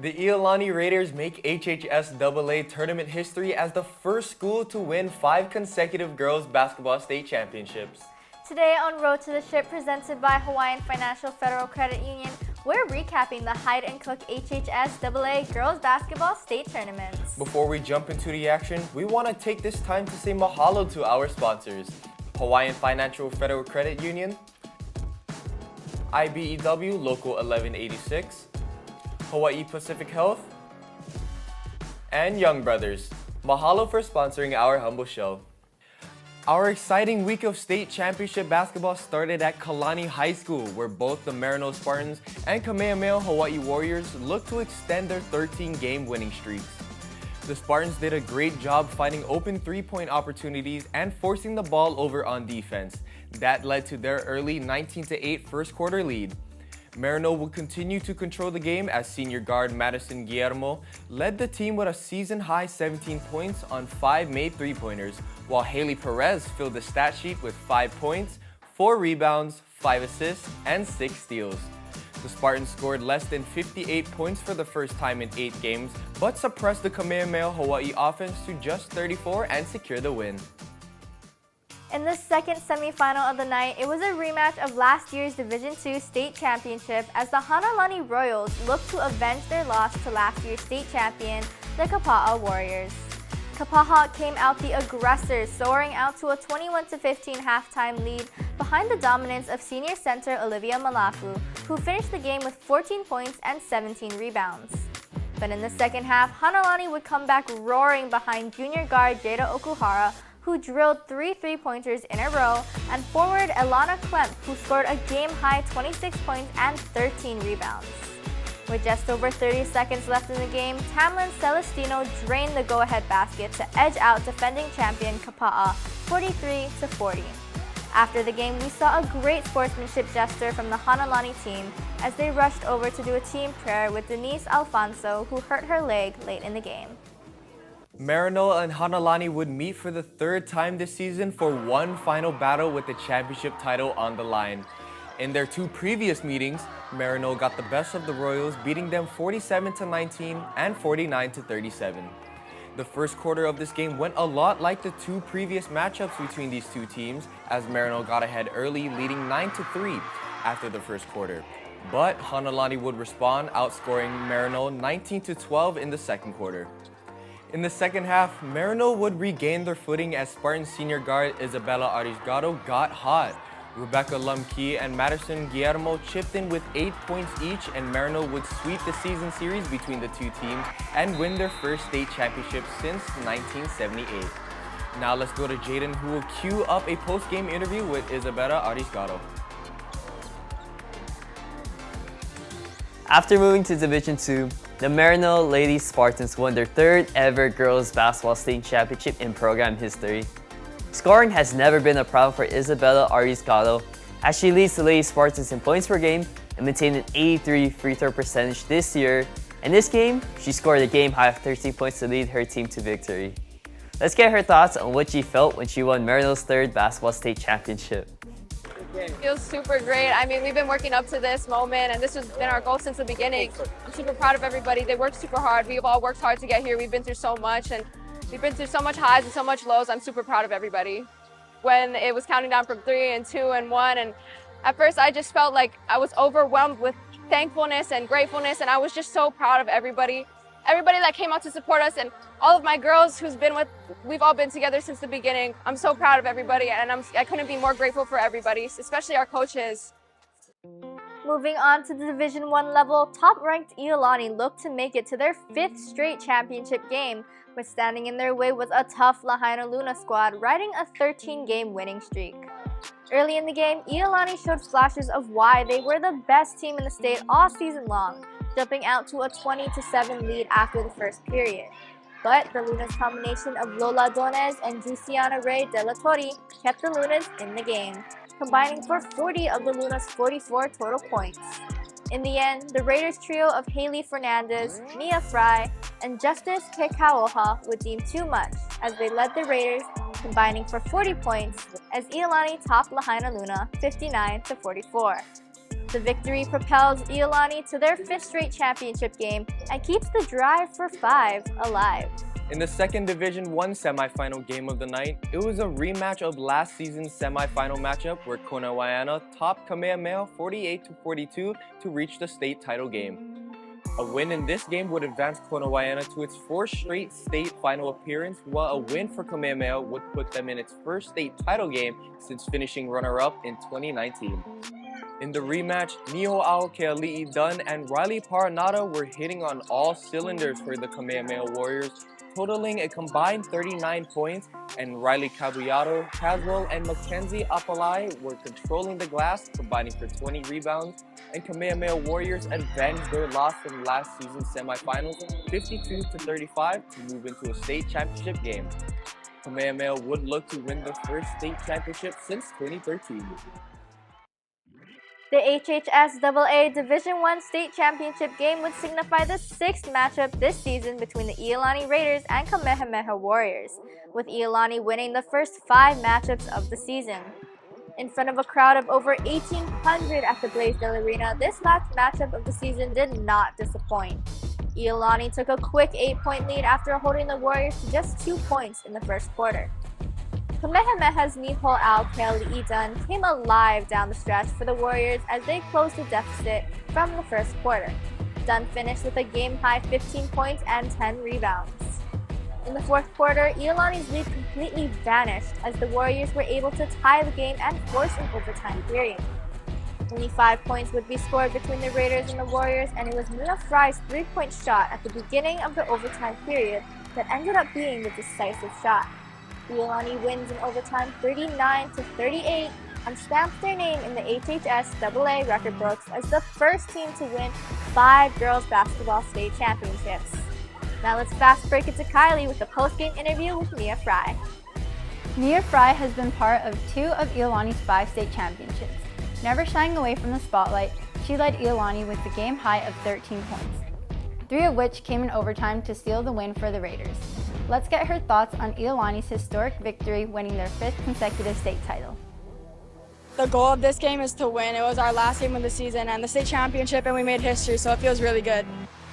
The Iolani Raiders make HHSAA tournament history as the first school to win 5 consecutive girls basketball state championships. Today on Road to the Ship, presented by Hawaiian Financial Federal Credit Union, we're recapping the Hide and Cook HHSAA girls basketball state tournaments. Before we jump into the action, we want to take this time to say mahalo to our sponsors: Hawaiian Financial Federal Credit Union, IBEW Local 1186, Hawaii Pacific Health, and Young Brothers. Mahalo for sponsoring our humble show. Our exciting week of state championship basketball started at Kalani High School, where both the Maryknoll Spartans and Kamehameha-Hawaii Warriors looked to extend their 13-game winning streaks. The Spartans did a great job finding open three-point opportunities and forcing the ball over on defense. That led to their early 19-8 first quarter lead. Maryknoll would continue to control the game as senior guard Madison Guillermo led the team with a season-high 17 points on 5 made three-pointers, while Haley Perez filled the stat sheet with 5 points, 4 rebounds, 5 assists, and 6 steals. The Spartans scored less than 58 points for the first time in 8 games, but suppressed the Kamehameha-Hawaii offense to just 34 and secure the win. In the second semifinal of the night, it was a rematch of last year's Division II state championship as the Honolulu Royals looked to avenge their loss to last year's state champion, the Kapa'a Warriors. Kapa'a came out the aggressors, soaring out to a 21-15 halftime lead behind the dominance of senior center Olivia Malafu, who finished the game with 14 points and 17 rebounds. But in the second half, Honolulu would come back roaring behind junior guard Jada Okuhara, who drilled 3 three-pointers in a row, and forward Elana Klemp, who scored a game-high 26 points and 13 rebounds. With just over 30 seconds left in the game, Tamlin Celestino drained the go-ahead basket to edge out defending champion Kapa'a 43-40. After the game, we saw a great sportsmanship gesture from the Honolulu team as they rushed over to do a team prayer with Denise Alfonso, who hurt her leg late in the game. Maryknoll and Honolulu would meet for the 3rd time this season for one final battle with the championship title on the line. In their 2 previous meetings, Maryknoll got the best of the Royals, beating them 47-19 and 49-37. The first quarter of this game went a lot like the 2 previous matchups between these 2 teams, as Maryknoll got ahead early, leading 9-3 after the first quarter. But Honolulu would respond, outscoring Maryknoll 19-12 in the second quarter. In the second half, Maryknoll would regain their footing as Spartan senior guard Isabella Arrisgado got hot. Rebecca Lumkey and Madison Guillermo chipped in with 8 points each, and Maryknoll would sweep the season series between the 2 teams and win their first state championship since 1978. Now let's go to Jayden, who will cue up a post-game interview with Isabella Arrisgado. After moving to Division II, the Maryknoll Lady Spartans won their 3rd ever girls basketball state championship in program history. Scoring has never been a problem for Isabella Arrisgado, as she leads the Lady Spartans in points per game and maintained an 83 free throw percentage this year. In this game, she scored a game high of 13 points to lead her team to victory. Let's get her thoughts on what she felt when she won Maryknoll's 3rd basketball state championship. It feels super great. I mean, we've been working up to this moment, and this has been our goal since the beginning. I'm super proud of everybody. They worked super hard. We've all worked hard to get here. We've been through so much, and we've been through so much highs and so much lows. I'm super proud of everybody. When it was counting down from 3 and 2 and 1, and at first I just felt like I was overwhelmed with thankfulness and gratefulness, and I was just so proud of everybody. Everybody that came out to support us, and all of my girls we've all been together since the beginning. I'm so proud of everybody, and I couldn't be more grateful for everybody, especially our coaches. Moving on to the Division I level, top-ranked Iolani looked to make it to their 5th straight championship game, but standing in their way was a tough Lahaina Luna squad riding a 13-game winning streak. Early in the game, Iolani showed flashes of why they were the best team in the state all season long, jumping out to a 20-7 lead after the first period. But the Lunas' combination of Lola Donez and Jusiana Ray De La Torre kept the Lunas in the game, combining for 40 of the Lunas' 44 total points. In the end, the Raiders trio of Haley Fernandez, Mia Frye, and Justice Kekaoha would deem too much as they led the Raiders, combining for 40 points as Iolani topped Lahaina Luna 59-44. The victory propels Iolani to their 5th straight championship game and keeps the drive for 5 alive. In the second Division 1 semifinal game of the night, it was a rematch of last season's semifinal matchup where Kona topped Kamehameha 48-42 to reach the state title game. A win in this game would advance Kona to its 4th straight state final appearance, while a win for Kamehameha would put them in its 1st state title game since finishing runner-up in 2019. In the rematch, Niho'ao Keali'i Dunn and Riley Paranada were hitting on all cylinders for the Kamehameha Warriors, totaling a combined 39 points, and Riley Caballero, Caswell, and Mackenzie Apalai were controlling the glass, combining for 20 rebounds, and Kamehameha Warriors avenged their loss from last season's semifinals 52-35 to move into a state championship game. Kamehameha would look to win the first state championship since 2013. The HHSAA Division I State Championship game would signify the 6th matchup this season between the Iolani Raiders and Kamehameha Warriors, with Iolani winning the first 5 matchups of the season. In front of a crowd of over 1,800 at the Blaisdell Arena, this last matchup of the season did not disappoint. Iolani took a quick 8-point lead after holding the Warriors to just 2 points in the first quarter. Kamehameha's Niho'ao Keali'i Dunn came alive down the stretch for the Warriors as they closed the deficit from the first quarter. Dunn finished with a game-high 15 points and 10 rebounds. In the fourth quarter, Iolani's lead completely vanished as the Warriors were able to tie the game and force an overtime period. Only 5 points would be scored between the Raiders and the Warriors, and it was Mia Frye's 3-point shot at the beginning of the overtime period that ended up being the decisive shot. Iolani wins in overtime 39-38 and stamps their name in the HHSAA record books as the first team to win 5 girls basketball state championships. Now let's fast break it to Kailee with a post-game interview with Mia Frye. Mia Frye has been part of 2 of Iolani's 5 state championships. Never shying away from the spotlight, she led Iolani with the game high of 13 points, 3 of which came in overtime to seal the win for the Raiders. Let's get her thoughts on Iolani's historic victory, winning their 5th consecutive state title. The goal of this game is to win. It was our last game of the season and the state championship, and we made history, so it feels really good.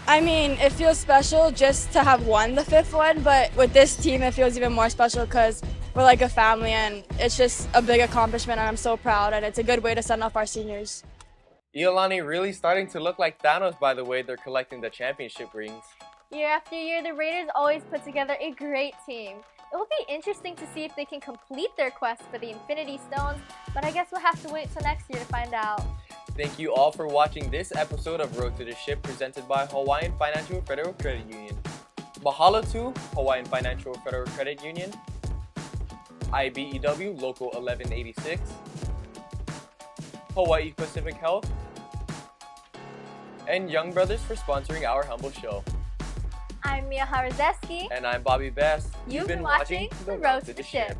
I mean, it feels special just to have won the 5th one, but with this team it feels even more special because we're like a family and it's just a big accomplishment and I'm so proud, and it's a good way to send off our seniors. Iolani really starting to look like Thanos by the way they're collecting the championship rings. Year after year, the Raiders always put together a great team. It will be interesting to see if they can complete their quest for the Infinity Stones, but I guess we'll have to wait till next year to find out. Thank you all for watching this episode of Road to the Ship presented by Hawaiian Financial Federal Credit Union. Mahalo to Hawaiian Financial Federal Credit Union, IBEW Local 1186, Hawaii Pacific Health, and Young Brothers for sponsoring our humble show. I'm Mia Ha-Rozewski. And I'm Bobby Best. You've been watching The Road to the Ship.